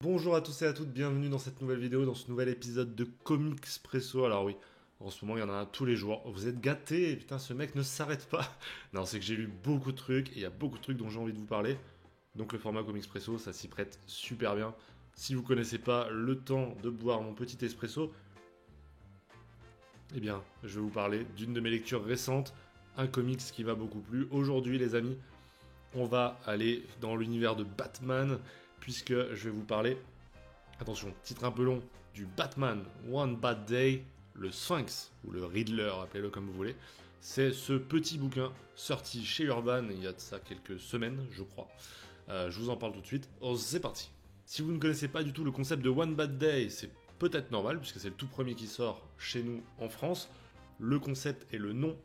Bonjour à tous et à toutes, bienvenue dans cette nouvelle vidéo, dans ce nouvel épisode de Comicspresso. Alors oui, en ce moment il y en a un tous les jours. Vous êtes gâtés, putain ce mec ne s'arrête pas. Non, c'est que j'ai lu beaucoup de trucs et il y a beaucoup de trucs dont j'ai envie de vous parler. Donc le format Comicspresso, ça s'y prête super bien. Si vous connaissez pas le temps de boire mon petit espresso, eh bien je vais vous parler d'une de mes lectures récentes, un comics qui m'a beaucoup plu. Aujourd'hui les amis, on va aller dans l'univers de Batman, puisque je vais vous parler, attention, titre un peu long, du Batman One Bad Day, le Sphinx, ou le Riddler, appelez-le comme vous voulez. C'est ce petit bouquin sorti chez Urban il y a de ça quelques semaines, je crois. Je vous en parle tout de suite. Oh, c'est parti. Si vous ne connaissez pas du tout le concept de One Bad Day, c'est peut-être normal, puisque c'est le tout premier qui sort chez nous en France. Le concept et le nom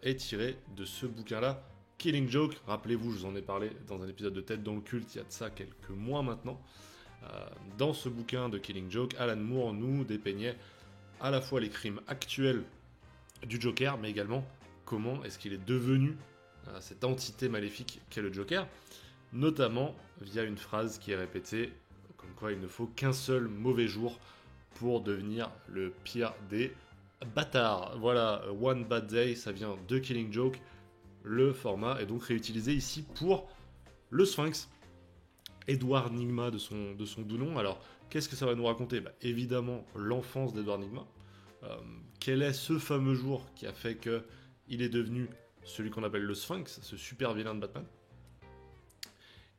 est tiré de ce bouquin-là, Killing Joke. Rappelez-vous, je vous en ai parlé dans un épisode de Tête dans le culte il y a de ça quelques mois maintenant. Dans ce bouquin de Killing Joke, Alan Moore nous dépeignait à la fois les crimes actuels du Joker, mais également comment est-ce qu'il est devenu cette entité maléfique qu'est le Joker, notamment via une phrase qui est répétée, comme quoi il ne faut qu'un seul mauvais jour pour devenir le pire des bâtards. Voilà, One Bad Day, ça vient de Killing Joke. Le format est donc réutilisé ici pour le Sphinx, Edward Nygma de son doux nom. Alors, qu'est-ce que ça va nous raconter ? Évidemment, l'enfance d'Edward Nygma. Quel est ce fameux jour qui a fait qu'il est devenu celui qu'on appelle le Sphinx, ce super vilain de Batman ?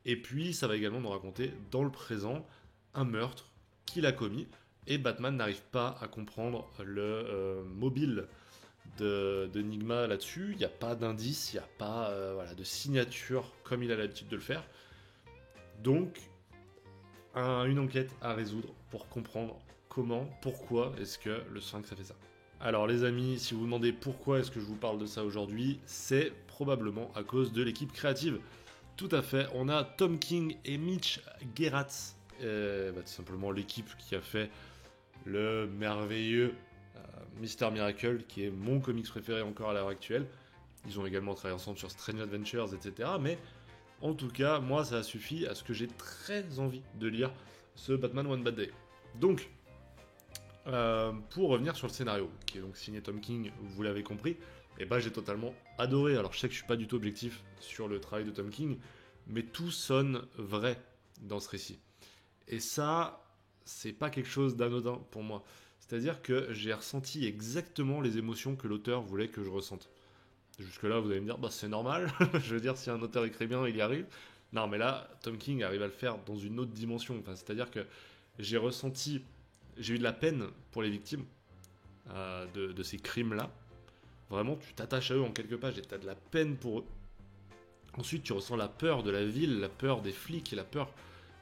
Et puis, ça va également nous raconter, dans le présent, un meurtre qu'il a commis, et Batman n'arrive pas à comprendre le mobile de Nygma là-dessus. Il n'y a pas d'indice, il n'y a pas de signature comme il a l'habitude de le faire. Donc, une enquête à résoudre pour comprendre comment, pourquoi est-ce que le Sphinx a fait ça. Alors les amis, si vous vous demandez pourquoi est-ce que je vous parle de ça aujourd'hui, c'est probablement à cause de l'équipe créative. Tout à fait, on a Tom King et Mitch Gerads, tout simplement l'équipe qui a fait le merveilleux Mr. Miracle, qui est mon comics préféré encore à l'heure actuelle. Ils ont également travaillé ensemble sur Strange Adventures, etc. Mais en tout cas, moi, ça a suffi à ce que j'ai très envie de lire ce Batman One Bad Day. Donc, pour revenir sur le scénario, qui est donc signé Tom King, vous l'avez compris, et j'ai totalement adoré. Alors, je sais que je suis pas du tout objectif sur le travail de Tom King, mais tout sonne vrai dans ce récit. Et ça, c'est pas quelque chose d'anodin pour moi. C'est-à-dire que j'ai ressenti exactement les émotions que l'auteur voulait que je ressente. Jusque-là, vous allez me dire, c'est normal. Je veux dire, si un auteur écrit bien, il y arrive. Non, mais là, Tom King arrive à le faire dans une autre dimension. C'est-à-dire que j'ai eu de la peine pour les victimes de ces crimes-là. Vraiment, tu t'attaches à eux en quelques pages et tu as de la peine pour eux. Ensuite, tu ressens la peur de la ville, la peur des flics et la peur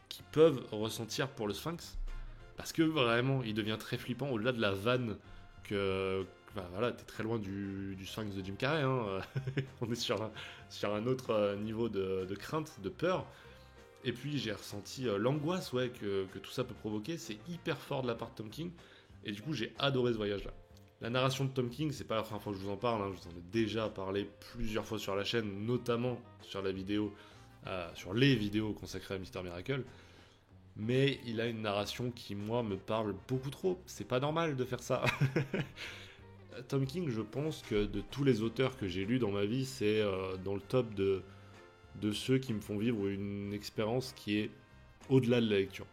qu'ils peuvent ressentir pour le Sphinx. Parce que vraiment, il devient très flippant au-delà de la vanne que... t'es très loin du Sphinx de Jim Carrey, hein. On est sur un autre niveau de crainte, de peur. Et puis j'ai ressenti l'angoisse que tout ça peut provoquer. C'est hyper fort de la part de Tom King. Et du coup, j'ai adoré ce voyage-là. La narration de Tom King, c'est pas la première fois que je vous en parle, hein. Je vous en ai déjà parlé plusieurs fois sur la chaîne, notamment sur sur les vidéos consacrées à Mr. Miracle. Mais il a une narration qui, moi, me parle beaucoup trop. C'est pas normal de faire ça. Tom King, je pense que de tous les auteurs que j'ai lus dans ma vie, c'est dans le top de ceux qui me font vivre une expérience qui est au-delà de la lecture.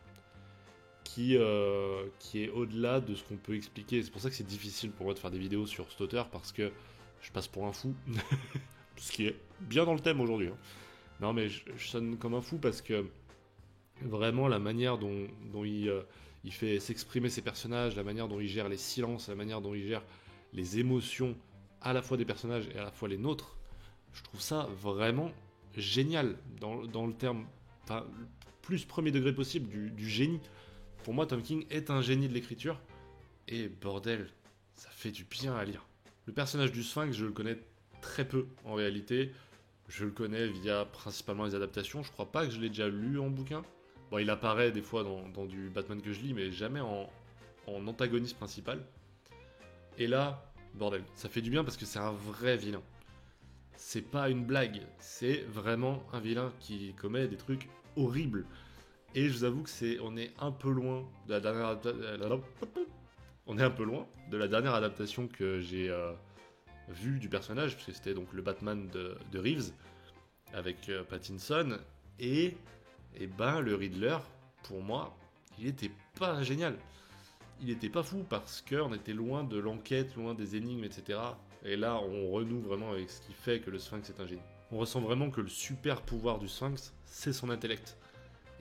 Qui est au-delà de ce qu'on peut expliquer. C'est pour ça que c'est difficile pour moi de faire des vidéos sur cet auteur, parce que je passe pour un fou. Ce qui est bien dans le thème aujourd'hui. Hein. Non, mais je sonne comme un fou parce que vraiment la manière dont il fait s'exprimer ses personnages, la manière dont il gère les silences, la manière dont il gère les émotions à la fois des personnages et à la fois les nôtres, je trouve ça vraiment génial dans le terme plus premier degré possible du génie. Pour moi, Tom King est un génie de l'écriture et bordel, ça fait du bien à lire. Le personnage du Sphinx, je le connais très peu en réalité. Je le connais via principalement les adaptations. Je crois pas que je l'ai déjà lu en bouquin. Bon, il apparaît des fois dans du Batman que je lis, mais jamais en antagoniste principal. Et là, bordel, ça fait du bien parce que c'est un vrai vilain. C'est pas une blague, c'est vraiment un vilain qui commet des trucs horribles. Et je vous avoue que on est un peu loin de la dernière on est un peu loin de la dernière adaptation que j'ai vue du personnage, puisque c'était donc le Batman de Reeves avec Pattinson. Et ben le Riddler, pour moi, il était pas génial. Il était pas fou parce qu'on était loin de l'enquête, loin des énigmes, etc. Et là, on renoue vraiment avec ce qui fait que le Sphinx est un génie. On ressent vraiment que le super pouvoir du Sphinx, c'est son intellect.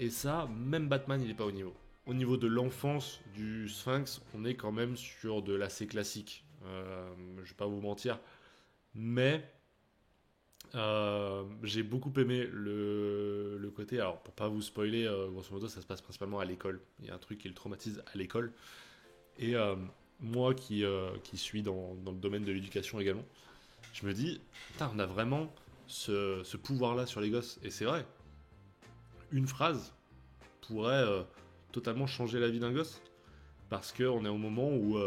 Et ça, même Batman, il est pas au niveau. Au niveau de l'enfance du Sphinx, on est quand même sur de l'assez classique. Je vais pas vous mentir. Mais j'ai beaucoup aimé le côté. Alors, pour pas vous spoiler, grosso modo, ça se passe principalement à l'école. Il y a un truc qui le traumatise à l'école. Et moi qui suis dans le domaine de l'éducation également, je me dis, putain, on a vraiment ce pouvoir-là sur les gosses. Et c'est vrai, une phrase pourrait totalement changer la vie d'un gosse. Parce qu'on est au moment où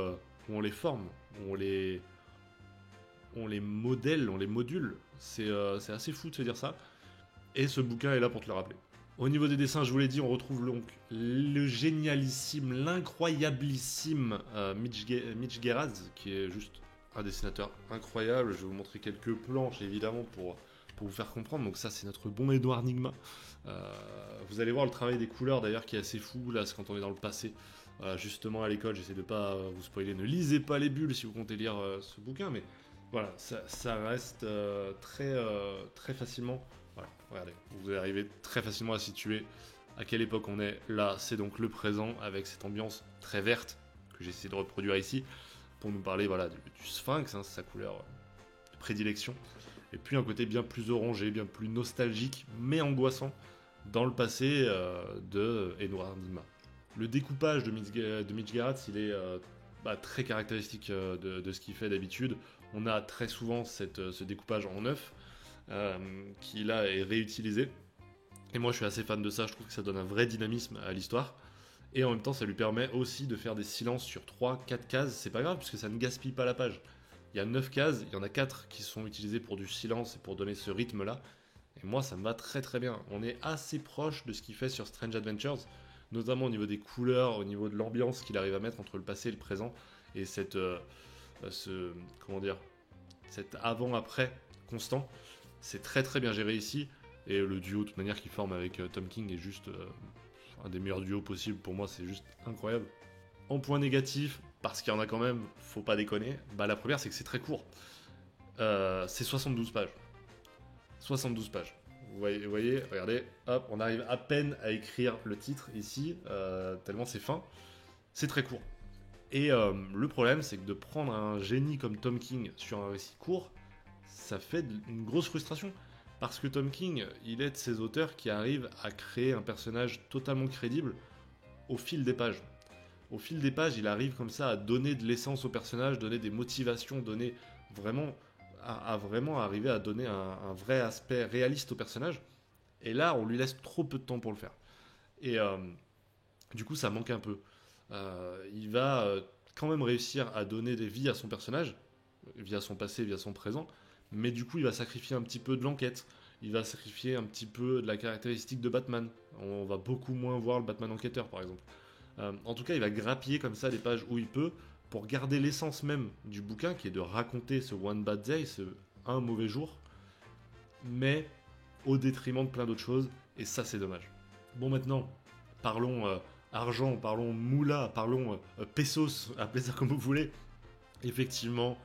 on les forme, où on les modèle, on les module. C'est assez fou de se dire ça. Et ce bouquin est là pour te le rappeler. Au niveau des dessins, je vous l'ai dit, on retrouve donc le génialissime, l'incroyablissime Mitch Gerads, qui est juste un dessinateur incroyable. Je vais vous montrer quelques planches, évidemment, pour vous faire comprendre. Donc ça, c'est notre bon Edouard Nigma. Vous allez voir le travail des couleurs, d'ailleurs, qui est assez fou. Là, c'est quand on est dans le passé. Justement, à l'école, j'essaie de pas vous spoiler. Ne lisez pas les bulles si vous comptez lire ce bouquin, mais voilà, ça reste très facilement. Voilà, regardez, vous allez arriver très facilement à situer à quelle époque on est. Là, c'est donc le présent avec cette ambiance très verte que j'ai essayé de reproduire ici pour nous parler voilà, du Sphinx, hein, c'est sa couleur de prédilection. Et puis un côté bien plus orangé, bien plus nostalgique, mais angoissant dans le passé de Edouard Nigma. Le découpage de Mitch Gerads, il est très caractéristique de ce qu'il fait d'habitude. On a très souvent ce découpage en neuf qui là est réutilisé. Et moi je suis assez fan de ça, je trouve que ça donne un vrai dynamisme à l'histoire. Et en même temps ça lui permet aussi de faire des silences sur 3-4 cases, c'est pas grave puisque ça ne gaspille pas la page. Il y a 9 cases, il y en a 4 qui sont utilisées pour du silence et pour donner ce rythme là. Et moi ça me va très très bien. On est assez proche de ce qu'il fait sur Strange Adventures, notamment au niveau des couleurs, au niveau de l'ambiance qu'il arrive à mettre entre le passé et le présent. Et cet avant-après constant. C'est très très bien géré ici. Et le duo, de toute manière, qu'il forme avec Tom King est juste un des meilleurs duos possibles. Pour moi, c'est juste incroyable. En point négatif, parce qu'il y en a quand même, faut pas déconner, la première, c'est que c'est très court. C'est 72 pages. 72 pages. Vous voyez, regardez, hop, on arrive à peine à écrire le titre ici, tellement c'est fin. C'est très court. Et le problème, c'est que de prendre un génie comme Tom King sur un récit court, ça fait une grosse frustration. Parce que Tom King, il est de ces auteurs qui arrivent à créer un personnage totalement crédible au fil des pages. Au fil des pages, il arrive comme ça à donner de l'essence au personnage, donner des motivations, donner vraiment à vraiment arriver à donner un vrai aspect réaliste au personnage. Et là, on lui laisse trop peu de temps pour le faire. Et du coup, ça manque un peu. Il va quand même réussir à donner des vies à son personnage, via son passé, via son présent, mais du coup il va sacrifier un petit peu de l'enquête, il va sacrifier un petit peu de la caractéristique de Batman. On va beaucoup moins voir le Batman enquêteur par exemple. En tout cas, il va grappiller comme ça les pages où il peut pour garder l'essence même du bouquin, qui est de raconter ce One Bad Day, ce un mauvais jour, mais au détriment de plein d'autres choses, et ça c'est dommage. Bon, maintenant, parlons argent, parlons moula, parlons pesos, appelez ça comme vous voulez. Effectivement,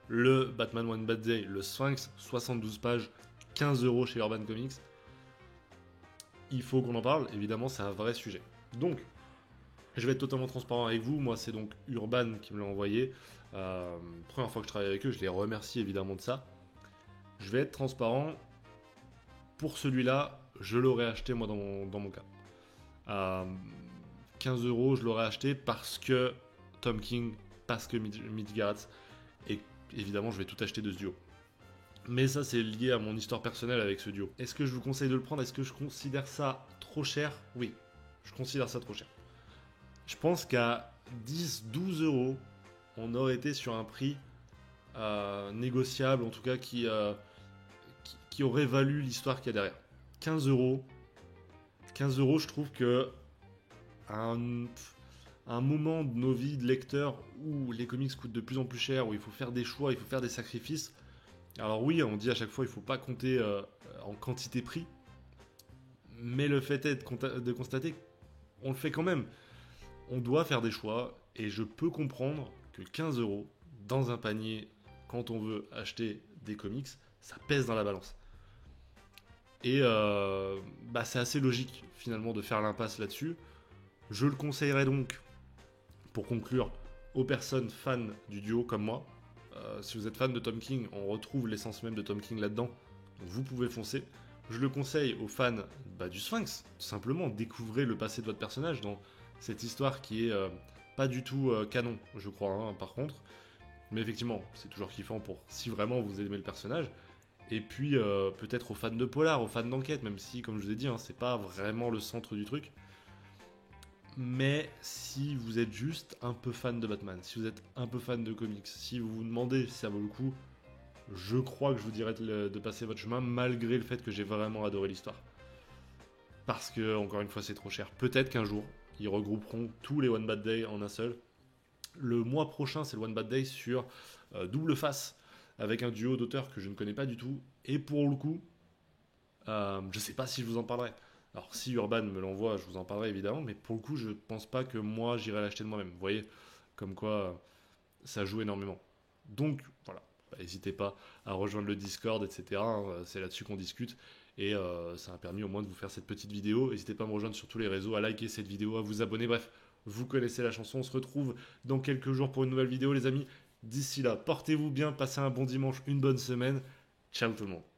le Batman One Bad Day, le Sphinx, 72 pages, 15€ chez Urban Comics. Il faut qu'on en parle, évidemment, c'est un vrai sujet. Donc, je vais être totalement transparent avec vous. Moi, c'est donc Urban qui me l'a envoyé. Première fois que je travaille avec eux, je les remercie évidemment de ça. Je vais être transparent. Pour celui-là, je l'aurais acheté moi dans mon cas. 15€, je l'aurais acheté parce que Tom King, parce que Mitch Gerads, et évidemment, je vais tout acheter de ce duo. Mais ça, c'est lié à mon histoire personnelle avec ce duo. Est-ce que je vous conseille de le prendre? Est-ce que je considère ça trop cher? Oui, je considère ça trop cher. Je pense qu'à 10-12€, on aurait été sur un prix négociable, en tout cas qui aurait valu l'histoire qu'il y a derrière. 15€, je trouve que un moment de nos vies de lecteurs où les comics coûtent de plus en plus cher, où il faut faire des choix, il faut faire des sacrifices. Alors oui, on dit à chaque fois il faut pas compter en quantité-prix, mais le fait est de constater qu'on le fait quand même. On doit faire des choix, et je peux comprendre que 15 euros dans un panier, quand on veut acheter des comics, ça pèse dans la balance. Et c'est assez logique finalement de faire l'impasse là-dessus. Je le conseillerais donc, pour conclure, aux personnes fans du duo comme moi. Si vous êtes fan de Tom King, on retrouve l'essence même de Tom King là-dedans, donc vous pouvez foncer. Je le conseille aux fans du Sphinx, tout simplement, découvrez le passé de votre personnage dans cette histoire qui est pas du tout canon, je crois, hein, par contre. Mais effectivement, c'est toujours kiffant pour si vraiment vous aimez le personnage. Et puis peut-être aux fans de polar, aux fans d'enquête, même si, comme je vous ai dit, hein, c'est pas vraiment le centre du truc. Mais si vous êtes juste un peu fan de Batman, si vous êtes un peu fan de comics, si vous vous demandez si ça vaut le coup, je crois que je vous dirais de passer votre chemin, malgré le fait que j'ai vraiment adoré l'histoire. Parce que, encore une fois, c'est trop cher. Peut-être qu'un jour, ils regrouperont tous les One Bad Day en un seul. Le mois prochain, c'est le One Bad Day sur Double Face, avec un duo d'auteurs que je ne connais pas du tout. Et pour le coup, je sais pas si je vous en parlerai. Alors si Urban me l'envoie, je vous en parlerai évidemment, mais pour le coup, je pense pas que moi j'irai l'acheter de moi-même. Vous voyez, comme quoi ça joue énormément. Donc voilà, n'hésitez pas à rejoindre le Discord, etc. hein, c'est là-dessus qu'on discute. Et ça m'a permis au moins de vous faire cette petite vidéo. N'hésitez pas à me rejoindre sur tous les réseaux, à liker cette vidéo, à vous abonner. Bref, vous connaissez la chanson. On se retrouve dans quelques jours pour une nouvelle vidéo, les amis. D'ici là, portez-vous bien, passez un bon dimanche, une bonne semaine. Ciao tout le monde.